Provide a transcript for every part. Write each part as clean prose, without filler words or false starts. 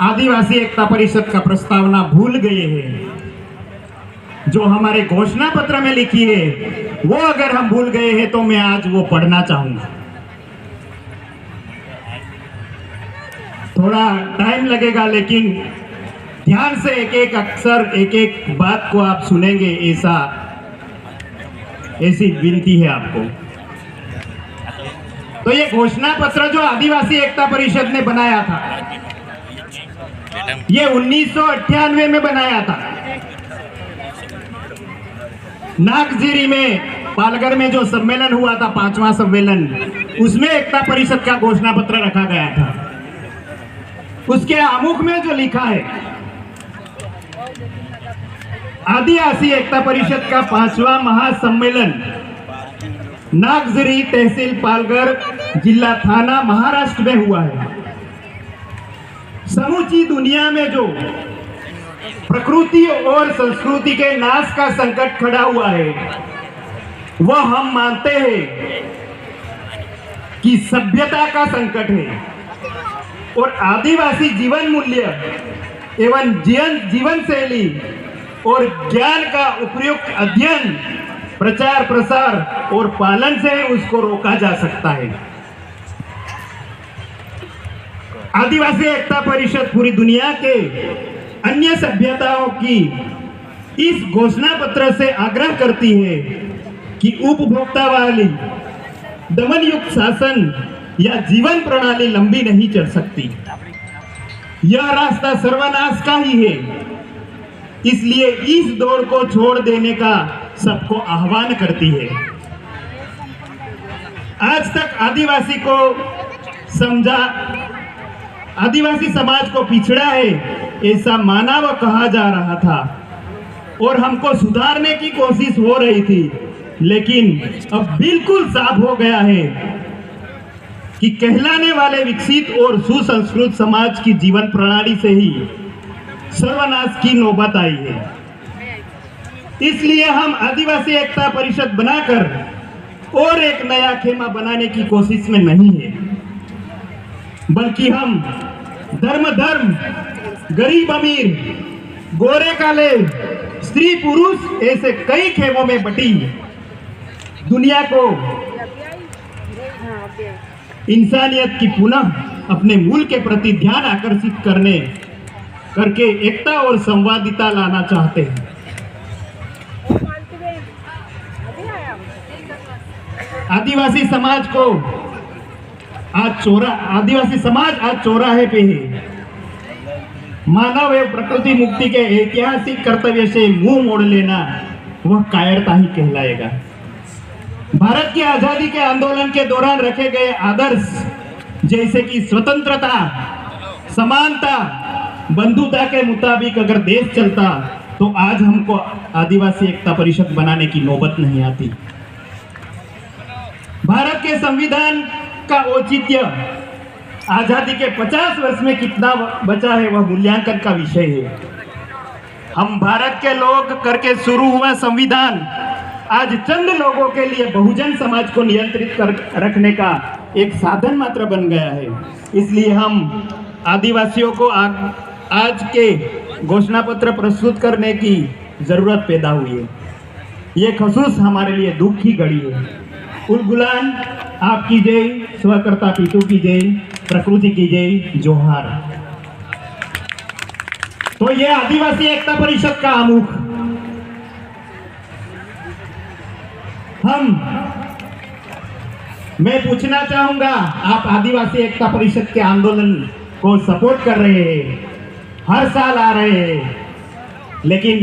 आदिवासी एकता परिषद का प्रस्तावना भूल गए हैं, जो हमारे घोषणा पत्र में लिखी है वो अगर हम भूल गए हैं तो मैं आज वो पढ़ना चाहूंगा। थोड़ा टाइम लगेगा लेकिन ध्यान से एक एक अक्षर एक एक बात को आप सुनेंगे, ऐसी विनती है आपको। तो ये घोषणा पत्र जो आदिवासी एकता परिषद ने बनाया था, ये 1998 में बनाया था। नागजिरी में, पालघर में जो सम्मेलन हुआ था, 5वां सम्मेलन, उसमें एकता परिषद का घोषणा पत्र रखा गया था। उसके आमुख में जो लिखा है, आदिवासी एकता परिषद का 5वां महासम्मेलन नागजिरी तहसील पालघर जिला थाना महाराष्ट्र में हुआ है। समूची दुनिया में जो प्रकृति और संस्कृति के नाश का संकट खड़ा हुआ है, वह हम मानते हैं कि सभ्यता का संकट है और आदिवासी जीवन मूल्य एवं जीवन शैली और ज्ञान का उपयुक्त अध्ययन, प्रचार प्रसार और पालन से उसको रोका जा सकता है। आदिवासी एकता परिषद पूरी दुनिया के अन्य सभ्यताओं की इस घोषणा पत्र से आग्रह करती है कि उपभोक्ता वाली दमन युक्त शासन या जीवन प्रणाली लंबी नहीं चल सकती। यह रास्ता सर्वनाश का ही है, इसलिए इस दौड़ को छोड़ देने का सबको आह्वान करती है। आज तक आदिवासी को समझा, आदिवासी समाज को पिछड़ा है ऐसा माना व कहा जा रहा था और हमको सुधारने की कोशिश हो रही थी, लेकिन अब बिल्कुल साफ हो गया है कि कहलाने वाले विकसित और सुसंस्कृत समाज की जीवन प्रणाली से ही सर्वनाश की नौबत आई है। इसलिए हम आदिवासी एकता परिषद बनाकर और एक नया खेमा बनाने की कोशिश में नहीं है, बल्कि हम धर्म धर्म, गरीब अमीर, गोरे काले, स्त्री पुरुष ऐसे कई खेमों में बटी दुनिया को इंसानियत की पुनः अपने मूल के प्रति ध्यान आकर्षित करके एकता और संवादिता लाना चाहते हैं। आदिवासी समाज आज चौराहे पे है। मानव एवं प्रकृति मुक्ति के ऐतिहासिक कर्तव्य से मुंह मोड़ लेना वह कायरता ही कहलाएगा। भारत की आजादी के आंदोलन के दौरान रखे गए आदर्श जैसे कि स्वतंत्रता, समानता, बंधुता के मुताबिक अगर देश चलता तो आज हमको आदिवासी एकता परिषद बनाने की नौबत नहीं आती। भारत के संविधान का औचित्य आजादी के 50 वर्ष में कितना बचा है वह मूल्यांकन का विषय है। हम भारत के लोग करके शुरू हुआ संविधान आज चंद लोगों के लिए बहुजन समाज को नियंत्रित कर रखने का एक साधन मात्र बन गया है। इसलिए हम आदिवासियों को आज के घोषणा पत्र प्रस्तुत करने की जरूरत पैदा हुई है। ये खसूस हमारे लिए दुख की घड़ी है। उलगुलान आपकी जय, स्वकर्ता पीतू की जय, प्रकृति की जय, जोहार। तो ये आदिवासी एकता परिषद का आमुख मैं पूछना चाहूंगा, आप आदिवासी एकता परिषद के आंदोलन को सपोर्ट कर रहे हैं, हर साल आ रहे हैं, लेकिन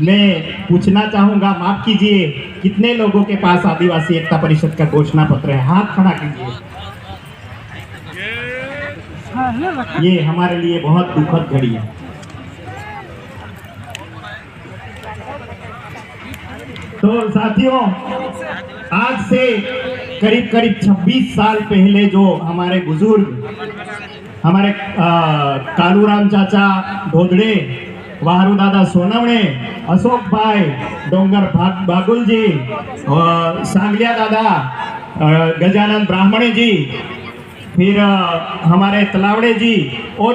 मैं पूछना चाहूंगा, माफ कीजिए, कितने लोगों के पास आदिवासी एकता परिषद का घोषणा पत्र है? हाथ खड़ा कीजिए। ये हमारे लिए बहुत दुखद घड़ी है। तो साथियों, आज से करीब 26 साल पहले जो हमारे बुजुर्ग, हमारे कालूराम चाचा ढोदड़े, वाहरू दादा सोनवणे, अशोक भाई, डोंगर बागुल जी, सांगलिया दादा, गजानन ब्राह्मणे जी, फिर हमारे तलावड़े जी और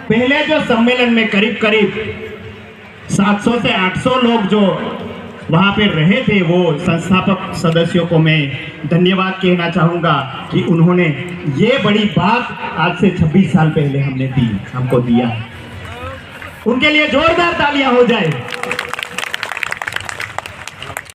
पहले जो सम्मेलन में करीब करीब 700 से 800 लोग जो वहाँ पे रहे थे, वो संस्थापक सदस्यों को मैं धन्यवाद कहना चाहूँगा कि उन्होंने ये बड़ी बात आज से 26 साल पहले हमको दिया। उनके लिए जोरदार तालियां हो जाए।